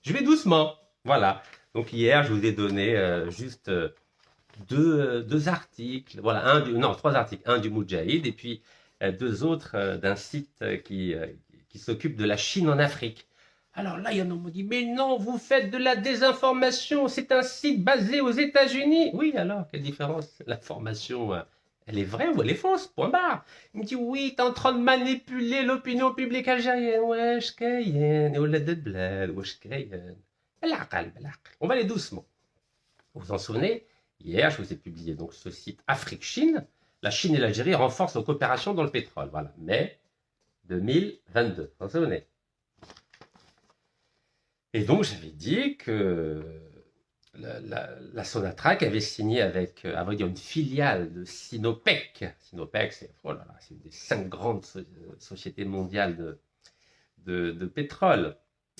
Je vais doucement. Voilà. Donc hier, je vous ai donné juste deux articles. Voilà, non, trois articles. Un du Moudjahid et puis deux autres d'un site qui s'occupe de la Chine en Afrique. Alors là, il y en a qui m'ont dit, mais non, vous faites de la désinformation, c'est un site basé aux États-Unis. Oui, alors, quelle différence? L'information, elle est vraie ou elle est fausse? Point barre. Il me dit, oui, t'es en train de manipuler l'opinion publique algérienne. Wesh kayen, ولاد البلاد, wesh kayen. بالعقل, بالعقل. On va aller doucement. Vous vous en souvenez? Hier, je vous ai publié donc ce site Afrique-Chine. La Chine et l'Algérie renforcent leur coopération dans le pétrole. Voilà, mai 2022. Vous vous en souvenez? Et donc, j'avais dit que la Sonatrach avait signé avec, dire, une filiale de Sinopec. Sinopec, c'est oh là là, c'est une des 5 grandes sociétés mondiales de pétrole.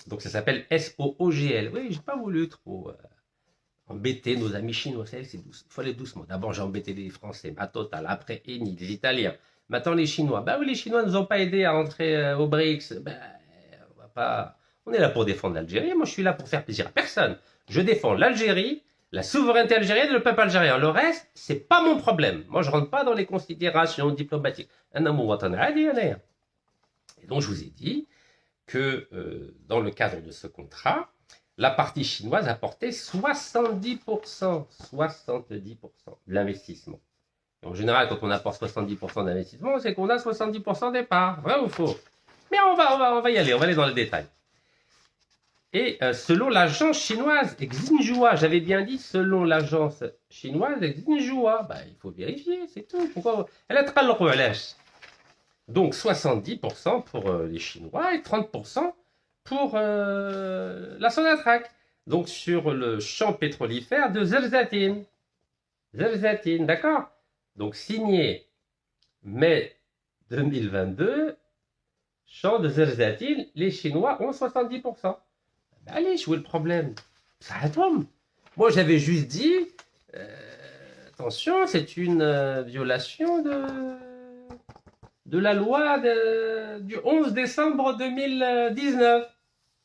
Donc, ça s'appelle SOOGL. Oui, j'ai pas voulu trop embêter nos amis chinois. Il faut aller doucement. D'abord, j'ai embêté les Français, ma Total. Après, Eni, les Italiens. Maintenant, les Chinois. Bah oui, les Chinois ne nous ont pas aidés à rentrer au BRICS. Bah, on va pas. On est là pour défendre l'Algérie. Moi, je suis là pour faire plaisir à personne. Je défends l'Algérie, la souveraineté algérienne et le peuple algérien. Le reste, c'est pas mon problème. Moi, je rentre pas dans les considérations diplomatiques. Et donc, je vous ai dit que dans le cadre de ce contrat, la partie chinoise apportait 70%, 70% de l'investissement. En général, quand on apporte 70% d'investissement, c'est qu'on a 70% des parts. Vrai ou faux? Mais on va y aller, on va aller dans le détail. Et selon l'agence chinoise Xinhua, j'avais bien dit selon l'agence chinoise Xinhua, bah, il faut vérifier, c'est tout. Pourquoi elle a très le Donc 70% pour les Chinois et 30% pour la Sonatrach. Donc sur le champ pétrolifère de Zerzatine. Zerzatine, d'accord? Donc signé mai 2022, champ de Zerzatine, les Chinois ont 70%. Ben allez, je vois le problème. Ça tombe. Moi, j'avais juste dit, attention, c'est une violation de la loi du 11 décembre 2019.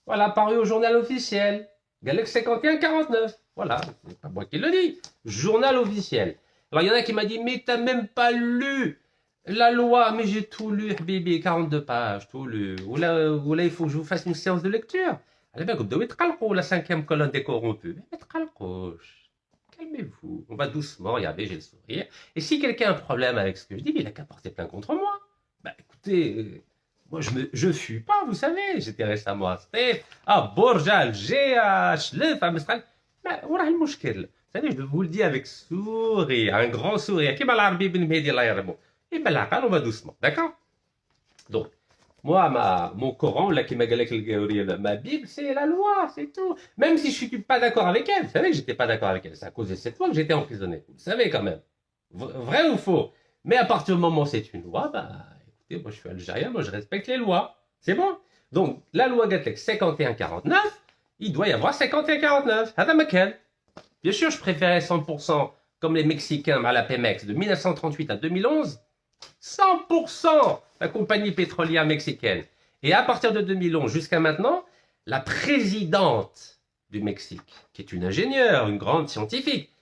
Voilà, paru au journal officiel. Galex 51-49. Voilà, c'est pas moi qui le dis. Journal officiel. Alors, il y en a qui m'a dit, mais t'as même pas lu la loi. Mais j'ai tout lu, bébé, 42 pages, tout lu. Ou là, il faut que je vous fasse une séance de lecture. Allez bien, vous devez être la cinquième colonne des corrompus. Calmez-vous. On va doucement, regardez, j'ai le sourire. Et si quelqu'un a un problème avec ce que je dis, il n'a qu'à porter plainte contre moi. Bah écoutez, moi je fuis pas, vous savez. J'étais récemment à Stef, à Borja, Alger, à Chlef, à Mestral. Mais où est le mouchkil? Vous savez, je vous le dis avec sourire, un grand sourire. Qui m'a l'arbi ben Mehdi Allah yarhamou. Et ben là, on va doucement, d'accord? Donc, moi, mon Coran, là, qui m'a galé ma Bible, c'est la loi, c'est tout. Même si je suis pas d'accord avec elle, vous savez que j'étais pas d'accord avec elle. C'est à cause de cette loi que j'étais emprisonné. Vous le savez quand même. Vrai ou faux? Mais à partir du moment où c'est une loi, bah, écoutez, moi je suis algérien, moi je respecte les lois. C'est bon? Donc, la loi Gatlek 51-49, il doit y avoir 51-49. Hada makan. Bien sûr, je préférais 100% comme les Mexicains à la Pemex de 1938 à 2011. 100% la compagnie pétrolière mexicaine. Et à partir de 2011 jusqu'à maintenant, la présidente du Mexique, qui est une ingénieure, une grande scientifique,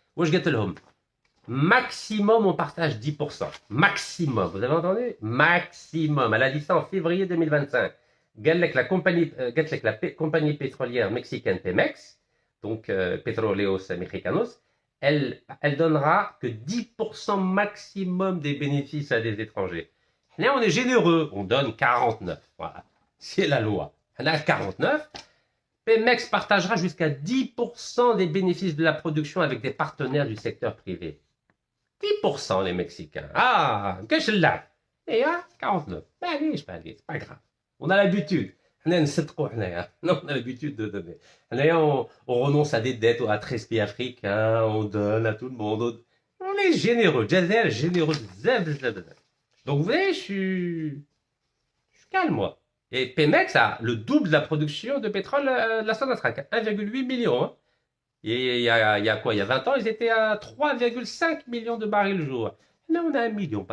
maximum on partage 10%. Maximum, vous avez entendu? Maximum. Elle a dit ça en février 2025. La compagnie pétrolière mexicaine Pemex, donc Petroleos Mexicanos, elle donnera que 10% maximum des bénéfices à des étrangers. Là, on est généreux, on donne 49. Voilà, c'est la loi. On a 49. Pemex partagera jusqu'à 10% des bénéfices de la production avec des partenaires du secteur privé. 10% les Mexicains. Ah, qu'est-ce que là? Et 49. Allez, c'est pas grave. On a l'habitude. On a l'habitude de donner. On renonce à des dettes, à 13 pays africains, on donne à tout le monde. On est généreux. Jazer, généreux. Donc vous voyez, je suis calme, moi. Et Pemex a le double de la production de pétrole de la Sonatrach. 1,8 million. Hein. Et il y a quoi? Il y a 20 ans, ils étaient à 3,5 millions de barils le jour. Là, on a 1 million.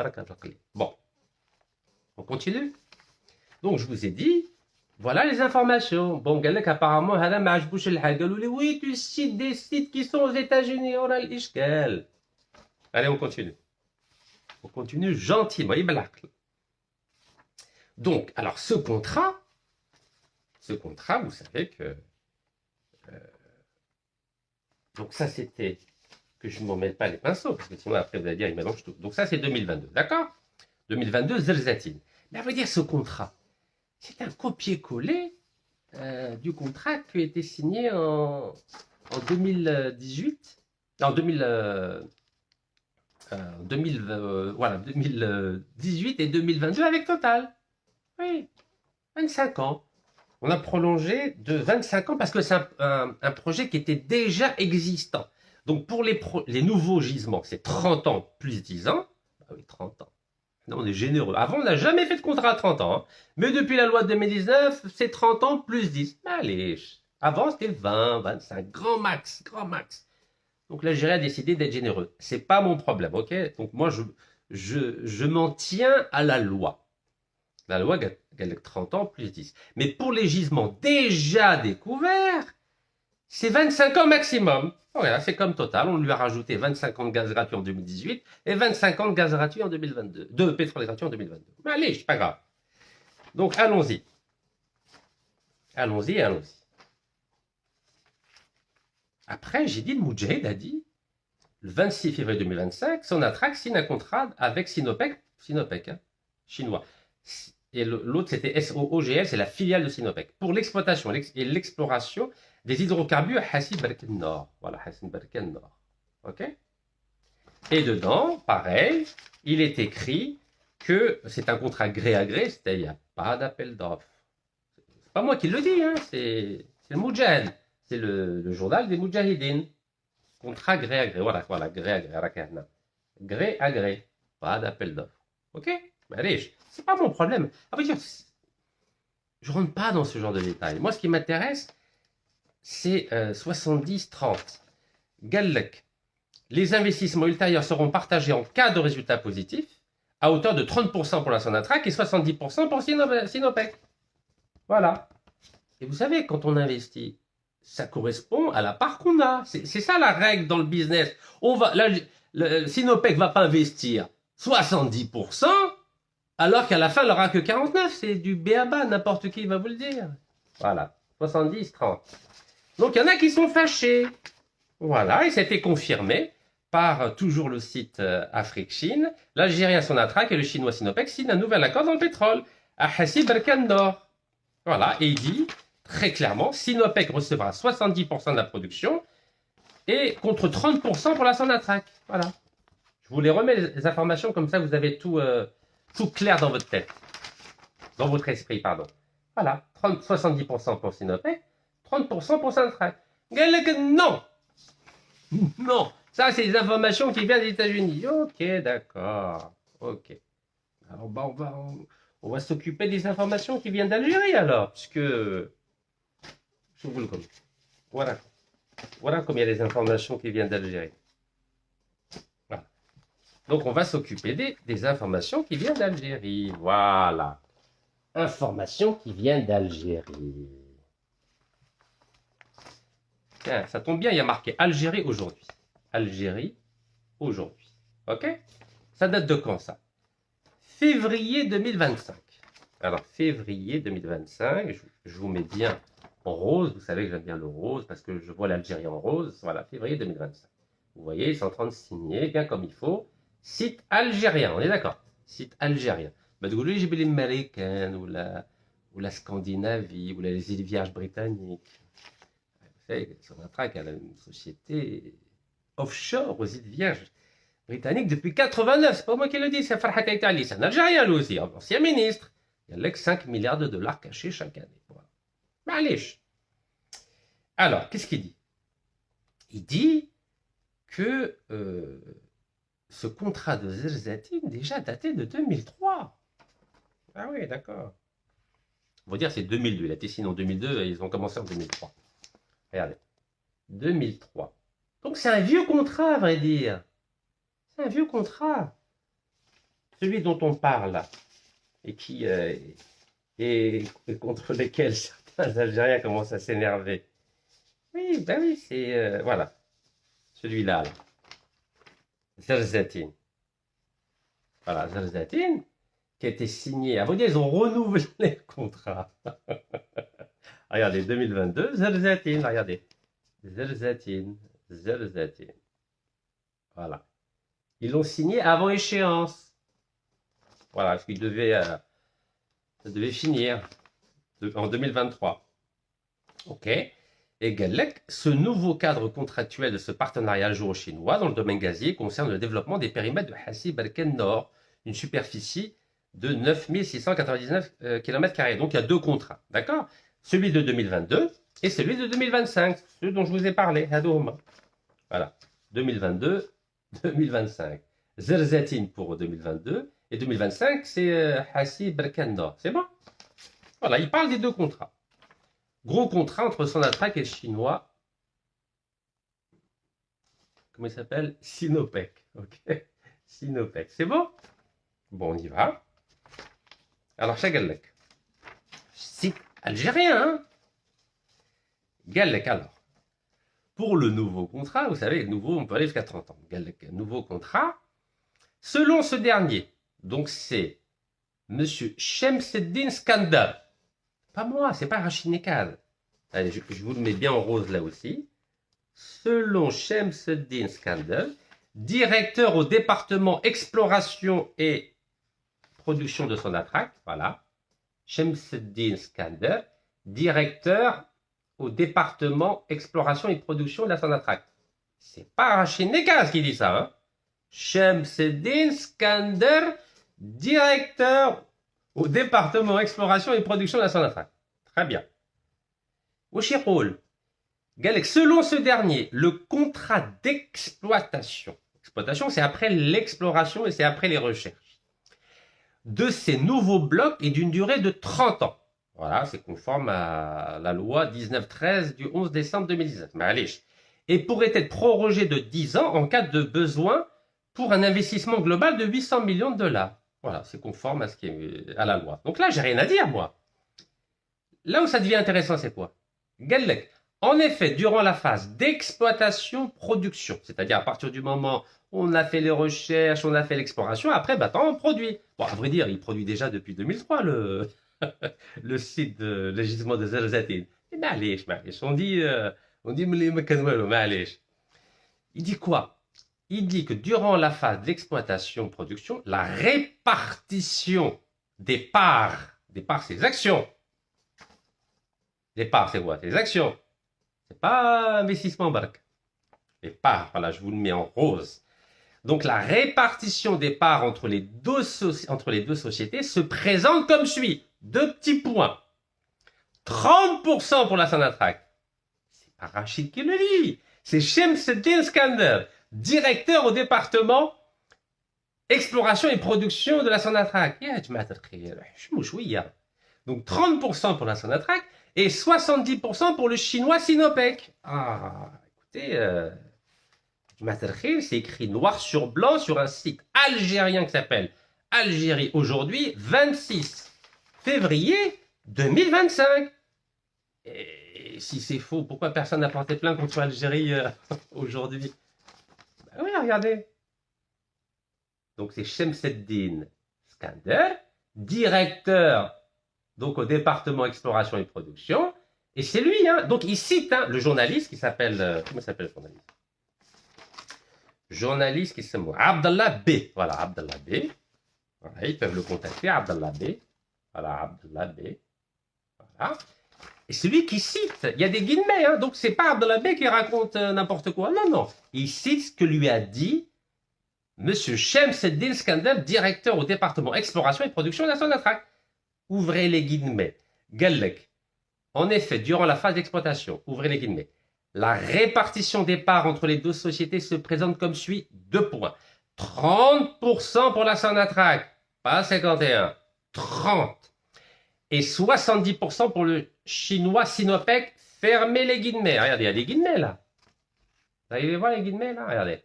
Bon, on continue. Donc, je vous ai dit, Voilà les informations. Bon, Galek, apparemment, هذا ما عجبوش الحال. قالوا لي oui, tu cites des sites qui sont aux États-Unis. Oh là, l'ishkal. Allez, on continue. On continue gentiment. يبالعقل. Donc, alors ce contrat, vous savez que donc ça c'était que je ne m'en mêle pas les pinceaux parce que sinon après vous allez dire il mélange tout. Donc ça c'est 2022, d'accord? 2022 Zelzatine. Mais à vrai dire ce contrat, c'est un copier-coller du contrat qui a été signé en 2018, en 2018 et 2022 avec Total. Oui, 25 ans. On a prolongé de 25 ans parce que c'est un projet qui était déjà existant. Donc pour les nouveaux gisements, c'est 30 ans plus 10 ans. Ah oui, 30 ans. Non, on est généreux. Avant, on n'a jamais fait de contrat à 30 ans. Hein. Mais depuis la loi de 2019, c'est 30 ans plus 10. Allez. Avant, c'était 20, 25. Grand max, grand max. Donc l'Algérie a décidé d'être généreux. C'est pas mon problème, ok? Donc moi, je m'en tiens à la loi. La loi gagne 30 ans plus 10. Mais pour les gisements déjà découverts, c'est 25 ans maximum. Voilà, c'est comme Total, on lui a rajouté 25 ans de gaz gratuit en 2018 et 25 ans de gaz gratuit en 2022. De pétrole gratuit en 2022. Mais allez, c'est pas grave. Donc allons-y. Allons-y, allons-y. Après, j'ai dit, le Moudjahid a dit, le 26 février 2025, Sonatrach signe un contrat avec Sinopec, hein, chinois. Et l'autre, c'était SOOGL, c'est la filiale de Sinopec, pour l'exploitation et l'exploration des hydrocarbures à Hassi Barken Nord. Voilà, Hassi Barken Nord. OK? Et dedans, pareil, il est écrit que c'est un contrat gré à gré, c'est-à-dire il n'y a pas d'appel d'offres. C'est pas moi qui le dis, hein, c'est le Moudjahid. C'est le journal des Moudjahidines. Contrat gré à gré. Voilà, gré à gré. Rakahna. Gré à gré. Pas d'appel d'offres. OK? Allez, c'est pas mon problème. À vrai dire, je rentre pas dans ce genre de détails. Moi, ce qui m'intéresse, c'est 70-30. Gallek. Les investissements ultérieurs seront partagés en cas de résultats positifs, à hauteur de 30% pour la Sonatrach et 70% pour Sinopec. Voilà. Et vous savez, quand on investit, ça correspond à la part qu'on a. C'est ça la règle dans le business. Sinopec ne va pas investir 70%, alors qu'à la fin, il n'aura que 49%. C'est du béaba, n'importe qui va vous le dire. Voilà. 70-30. Donc, il y en a qui sont fâchés. Voilà, et c'était confirmé par toujours le site Afrique-Chine. L'Algérien Sonatrach et le Chinois Sinopec signent un nouvel accord dans le pétrole à Hassi Barken Nord. Voilà, et il dit très clairement, Sinopec recevra 70% de la production et contre 30% pour la Sonatrach. Voilà. Je vous les remets les informations, comme ça vous avez tout clair dans votre tête. Dans votre esprit, pardon. Voilà, 70% pour Sinopec, 30% pour Sonatrach. Non. Non, ça c'est des informations qui viennent des États-Unis. Ok, d'accord. Ok. Alors bah, on va s'occuper des informations qui viennent d'Algérie alors, puisque je vous le connais. Voilà. Voilà comme il y a des informations qui viennent d'Algérie. Voilà. Donc on va s'occuper des informations qui viennent d'Algérie. Voilà. Informations qui viennent d'Algérie. Tiens, ça tombe bien, il y a marqué Algérie aujourd'hui. Algérie aujourd'hui. Ok? Ça date de quand ça? Février 2025. Alors, février 2025, je vous mets bien en rose. Vous savez que j'aime bien le rose parce que je vois l'Algérie en rose. Voilà, février 2025. Vous voyez, ils sont en train de signer, bien comme il faut. Site algérien, on est d'accord? Site algérien. Bah, du coup, j'ai les Américains ou la Scandinavie ou les îles Vierges britanniques. Vous savez, Sonatrach a une société offshore aux îles Vierges britanniques depuis 89. C'est pas moi qui le dis, c'est Farhat Aitali. C'est un Algérien, lui aussi, un ancien ministre. Il y a 5 milliards de dollars cachés chaque année. Voilà. Malish. Alors, qu'est-ce qu'il dit? Il dit que ce contrat de Zelzatine déjà daté de 2003. Ah oui, d'accord. On va dire c'est 2002. Il a été signé en 2002 et ils ont commencé en 2003. Regardez. 2003. Donc c'est un vieux contrat, à vrai dire. C'est un vieux contrat. Celui dont on parle et qui et contre lesquels certains Algériens commencent à s'énerver. Oui, ben oui, c'est voilà, celui-là, là. Zerzatine. Voilà, Zerzatine, qui a été signé. À vous dire, ils ont renouvelé le contrat. Regardez, 2022, Zerzatine, regardez. Zerzatine, Zerzatine. Voilà. Ils l'ont signé avant échéance. Voilà, parce qu'il devait, ça devait finir en 2023. OK. Et Galec, ce nouveau cadre contractuel de ce partenariat algéro-chinois dans le domaine gazier concerne le développement des périmètres de Hassi Balken Nord, une superficie de 9699 km². Donc il y a deux contrats, d'accord? Celui de 2022 et celui de 2025, ceux dont je vous ai parlé. Voilà, 2022, 2025. Zerzatine pour 2022 et 2025, c'est Hassi Balken Nord. C'est bon? Voilà, il parle des deux contrats. Gros contrat entre Sonatrach et le chinois. Comment il s'appelle? Sinopec. Ok. Sinopec. C'est bon? Bon, on y va. Alors, chez Gallec. Site algérien, hein? Gallec, alors. Pour le nouveau contrat, vous savez, nouveau, on peut aller jusqu'à 30 ans. Gallec, nouveau contrat. Selon ce dernier, donc c'est Monsieur Shemseddin Skandar. Pas moi, c'est pas Rachid Nekad. Allez, je vous le mets bien en rose là aussi. Selon Shemseddin Skandar, directeur au département exploration et production de Sonatrach, voilà. Shemseddin Skandar, directeur au département exploration et production de la Sonatrach. C'est pas Rachid Nekaz qui dit ça, hein. Shemseddin Skandar, directeur au département exploration et production de la Sonatrach. Très bien. Oshirol. Galek, selon ce dernier, le contrat d'exploitation, exploitation c'est après l'exploration et c'est après les recherches, de ces nouveaux blocs est d'une durée de 30 ans. Voilà, c'est conforme à la loi 1913 du 11 décembre 2019. Mais allez, et pourrait être prorogé de 10 ans en cas de besoin pour un investissement global de 800 millions de dollars. Voilà, c'est conforme à ce qui est à la loi. Donc là, j'ai rien à dire, moi. Là où ça devient intéressant, c'est quoi? Galek. En effet, durant la phase d'exploitation-production, c'est-à-dire à partir du moment où on a fait les recherches, on a fait l'exploration, après, on produit. Bon, à vrai dire, il produit déjà depuis 2003 le site de l'agissement de Zerzatine. Mais allez, on dit, il dit quoi? Il dit que durant la phase d'exploitation-production, la répartition des parts c'est les actions. Les parts, c'est quoi? C'est les actions. C'est pas investissement en barque. Les parts, voilà, je vous le mets en rose. Donc la répartition des parts entre les deux sociétés se présente comme suit. Deux petits points. 30% pour la Sonatrach. C'est pas Rachid qui le dit. C'est Shemseddin Skandar, directeur au département exploration et production de la Sonatrach. Donc 30% pour la Sonatrach et 70% pour le chinois Sinopec. Ah, écoutez, c'est écrit noir sur blanc sur un site algérien qui s'appelle Algérie aujourd'hui, 26 février 2025. Et si c'est faux, pourquoi personne n'a porté plainte contre l'Algérie aujourd'hui? Ben oui, regardez. Donc c'est Shemseddin Skandar, directeur donc au département exploration et production. Et c'est lui, hein. Donc il cite le journaliste qui s'appelle, comment s'appelle le journaliste? Journaliste qui s'appelle Abdallah B. Voilà, Abdallah B. Voilà, ils peuvent le contacter, Abdallah B. Voilà, Abdallah B. Voilà. Et c'est lui qui cite, il y a des guillemets, hein. Donc c'est pas Abdallah B qui raconte n'importe quoi. Non, non. Il cite ce que lui a dit Monsieur Shemseddin Skandar, directeur au département exploration et production de la Sonatrach. Ouvrez les guillemets. Gallek. En effet, durant la phase d'exploitation, ouvrez les guillemets, la répartition des parts entre les deux sociétés se présente comme suit. 2 points. 30% pour la Sonatrach, pas 51. 30. Et 70% pour le chinois Sinopec. Fermez les guillemets. Regardez, il y a des guillemets là. Vous allez voir les guillemets là? Regardez.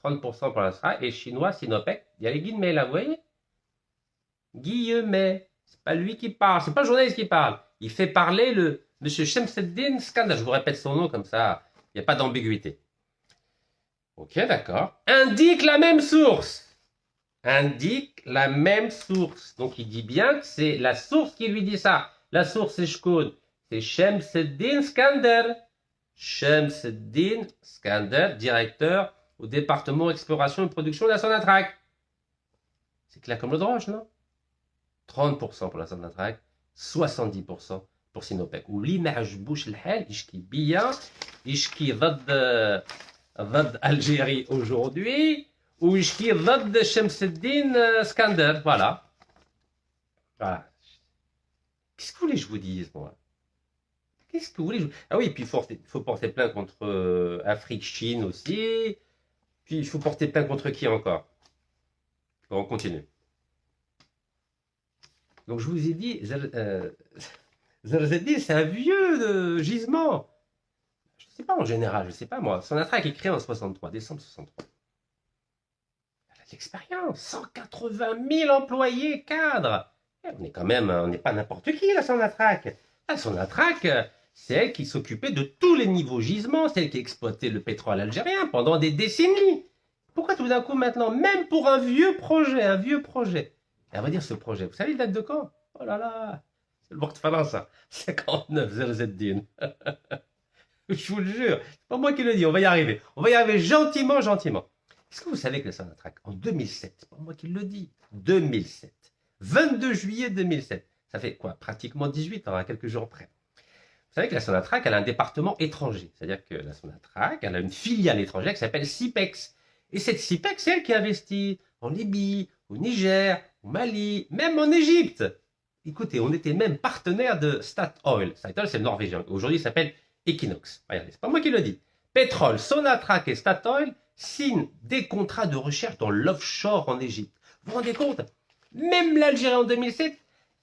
30% pour la Sonatrach et chinois Sinopec. Il y a les guillemets là, vous voyez? Guillemets. C'est pas lui qui parle, c'est pas le journaliste qui parle. Il fait parler le monsieur Shemseddin Skandar. Je vous répète son nom comme ça, il n'y a pas d'ambiguïté. Ok, d'accord. Indique la même source. Indique la même source. Donc il dit bien que c'est la source qui lui dit ça. La source c'est Shkoun. C'est Shemseddin Skandar. Shemseddin Skandar, directeur au département exploration et production de la Sonatrach. C'est clair comme l'eau de roche, non? 30% pour la Sonatrach, 70% pour Sinopec. واللي ما عجبوش الحال يشكي بيا يشكي ضد Algérie aujourd'hui ou يشكي ضد Shemseddin Skandar. Voilà. Voilà. Qu'est-ce que vous voulez que je vous dise, moi? Qu'est-ce que vous voulez? Ah oui, puis il faut porter plainte contre Afrique, Chine aussi. Puis il faut porter plainte contre qui encore? Bon, on continue. Donc je vous ai dit, Zarzeddin, c'est un vieux gisement. Je ne sais pas en général, je ne sais pas moi. Sonatrach est créé en 63, décembre 63. Elle a de l'expérience, 180 000 employés cadres. Et on est quand même, on n'est pas n'importe qui, la Sonatrach. La Sonatrach, c'est elle qui s'occupait de tous les niveaux gisements, c'est elle qui exploitait le pétrole algérien pendant des décennies. Pourquoi tout d'un coup maintenant, même pour un vieux projet, et on va dire ce projet, vous savez, il date de quand? Oh là là, c'est le bord de Finlande, ça. 59, Zarzeddin. Je vous le jure, c'est pas moi qui le dis, on va y arriver. On va y arriver gentiment, gentiment. Est-ce que vous savez que la Sonatrach, en 2007, c'est pas moi qui le dis, 2007, 22 juillet 2007, ça fait quoi? Pratiquement 18 ans, à quelques jours près. Vous savez que la Sonatrach, elle a un département étranger. C'est-à-dire que la Sonatrach, elle a une filiale étrangère qui s'appelle SIPEX. Et cette SIPEX, c'est elle qui investit en Libye, au Niger, au Mali, même en Égypte. Écoutez, on était même partenaire de Statoil. Statoil, c'est le norvégien. Aujourd'hui, il s'appelle Equinox. Regardez, c'est pas moi qui le dis. Pétrole, Sonatrach et Statoil signent des contrats de recherche dans l'offshore en Égypte. Vous vous rendez compte? Même l'Algérie en 2007,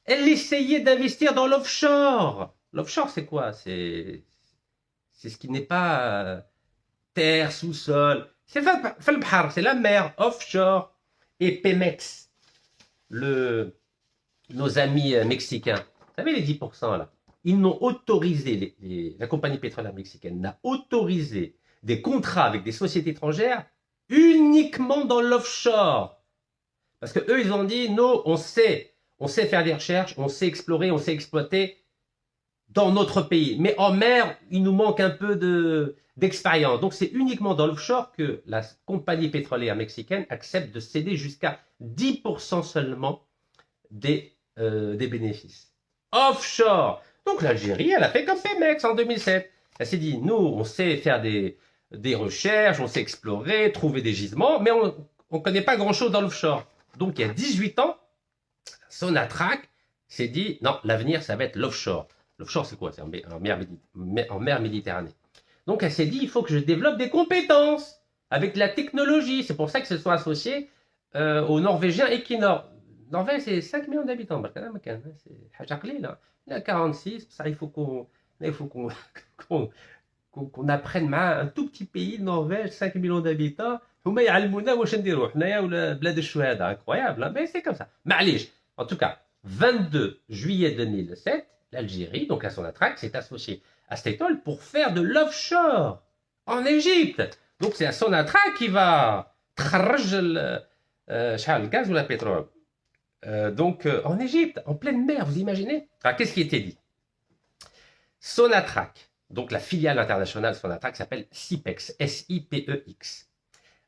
elle essayait d'investir dans l'offshore. L'offshore, c'est quoi? C'est ce qui n'est pas terre, sous-sol. C'est c'est la mer, offshore. Et Pemex, nos amis mexicains, vous savez les 10% là, ils n'ont autorisé, la compagnie pétrolière mexicaine n'a autorisé des contrats avec des sociétés étrangères uniquement dans l'offshore. Parce que eux, ils ont dit, nous, on sait faire des recherches, on sait explorer, on sait exploiter dans notre pays. Mais en mer, il nous manque un peu d'expérience. Donc c'est uniquement dans l'offshore que la compagnie pétrolière mexicaine accepte de céder jusqu'à 10% seulement des bénéfices. Offshore. Donc l'Algérie, elle a fait comme Pemex en 2007. Elle s'est dit, nous, on sait faire des recherches, on sait explorer, trouver des gisements, mais on ne connaît pas grand-chose dans l'offshore. Donc il y a 18 ans, Sonatrach s'est dit, non, l'avenir, ça va être l'offshore. L'offshore, c'est quoi? C'est en mer Méditerranée. Donc, elle s'est dit, il faut que je développe des compétences avec la technologie. C'est pour ça qu'ils se sont associés aux Norvégiens Equinor. Norvège, c'est 5 millions d'habitants. Il y a 46. Ça, il faut qu'on apprenne un tout petit pays, Norvège, 5 millions d'habitants. Incroyable, mais c'est comme ça. En tout cas, 22 juillet 2007, l'Algérie, donc la Sonatrach, s'est associée à Statoil pour faire de l'offshore en Égypte. Donc c'est la Sonatrach qui va le gaz ou le pétrole. Donc en Égypte, en pleine mer, vous imaginez? Alors qu'est-ce qui était dit? Sonatrach, donc la filiale internationale Sonatrach s'appelle SIPEX, S-I-P-E-X,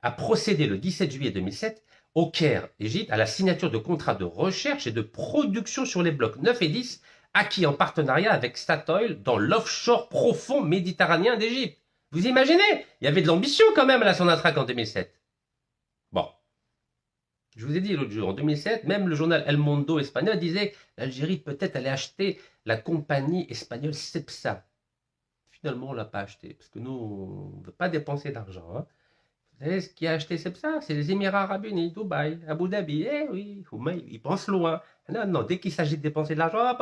a procédé le 17 juillet 2007 au Caire, Égypte, à la signature de contrats de recherche et de production sur les blocs 9 et 10 acquis en partenariat avec Statoil dans l'offshore profond méditerranéen d'Égypte. Vous imaginez? Il y avait de l'ambition quand même à la Sonatrach en 2007. Bon. Je vous ai dit l'autre jour, en 2007, même le journal El Mundo espagnol disait que l'Algérie peut-être allait acheter la compagnie espagnole Cepsa. Finalement, on ne l'a pas acheté, parce que nous, on ne veut pas dépenser d'argent. Hein. Vous savez ce qui a acheté Cepsa? C'est les Émirats Arabes Unis, Dubaï, Abu Dhabi. Eh oui, ils pensent loin. Non, non, dès qu'il s'agit de dépenser de l'argent,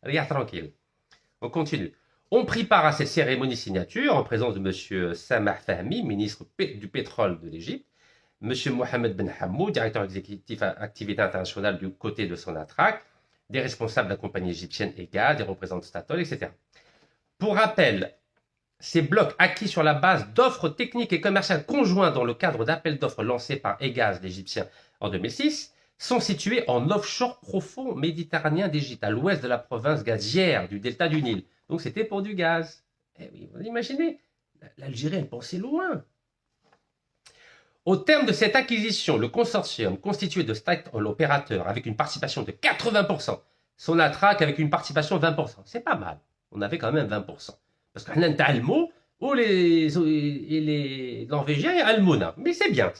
rien tranquille. On continue. On prit part à cette cérémonie signature en présence de M. Samah Fahmy, ministre du pétrole de l'Égypte, Monsieur Mohamed Ben Hamoud, directeur exécutif à activité internationale du côté de Sonatrach, des responsables de la compagnie égyptienne EGA, des représentants de Statoil, etc. Pour rappel, ces blocs acquis sur la base d'offres techniques et commerciales conjointes dans le cadre d'appels d'offres lancés par EGAZ, l'Égyptien, en 2006, sont situés en offshore profond méditerranéen d'Égypte, à l'ouest de la province gazière du delta du Nil. Donc c'était pour du gaz. Eh oui, vous imaginez, l'Algérie, elle pensait loin. Au terme de cette acquisition, le consortium constitué de Statoil opérateur avec une participation de 80%, Sonatrach avec une participation de 20%. C'est pas mal. On avait quand même 20%. Parce qu'on a un Almo ou les Norvégiens Almona. Mais c'est bien.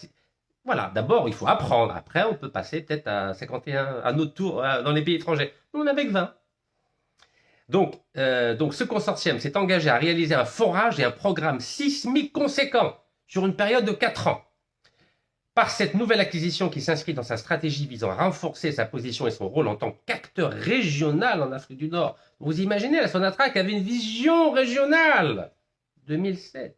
Voilà, d'abord, il faut apprendre. Après, on peut passer peut-être à 51, à notre tour dans les pays étrangers. Nous, on avait que 20. Donc, ce consortium s'est engagé à réaliser un forage et un programme sismique conséquent sur une période de 4 ans. Par cette nouvelle acquisition qui s'inscrit dans sa stratégie visant à renforcer sa position et son rôle en tant qu'acteur régional en Afrique du Nord. Vous imaginez, la Sonatrach avait une vision régionale. 2007.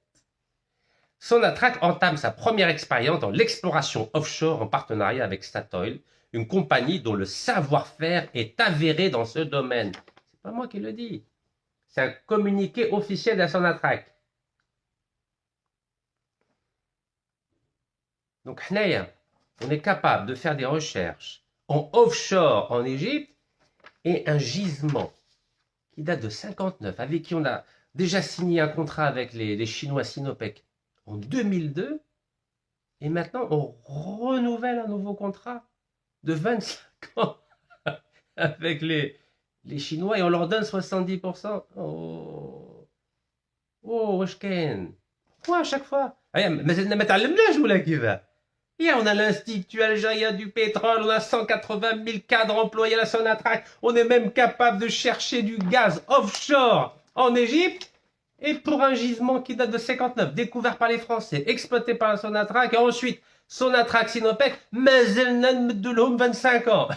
Sonatrach entame sa première expérience dans l'exploration offshore en partenariat avec Statoil, une compagnie dont le savoir-faire est avéré dans ce domaine. C'est pas moi qui le dis. C'est un communiqué officiel de la Sonatrach. Donc, on est capable de faire des recherches en offshore en Égypte et un gisement qui date de 59, avec qui on a déjà signé un contrat avec les Chinois Sinopec en 2002, et maintenant on renouvelle un nouveau contrat de 25 ans avec les Chinois et on leur donne 70%. Oh, Weshken. Pourquoi à chaque fois? On a l'Institut algérien du pétrole, on a 180 000 cadres employés à la Sonatrach, on est même capable de chercher du gaz offshore en Égypte, et pour un gisement qui date de 59, découvert par les Français, exploité par la Sonatrach, et ensuite Sonatrach Sinopec, mais elle n'a 25 ans.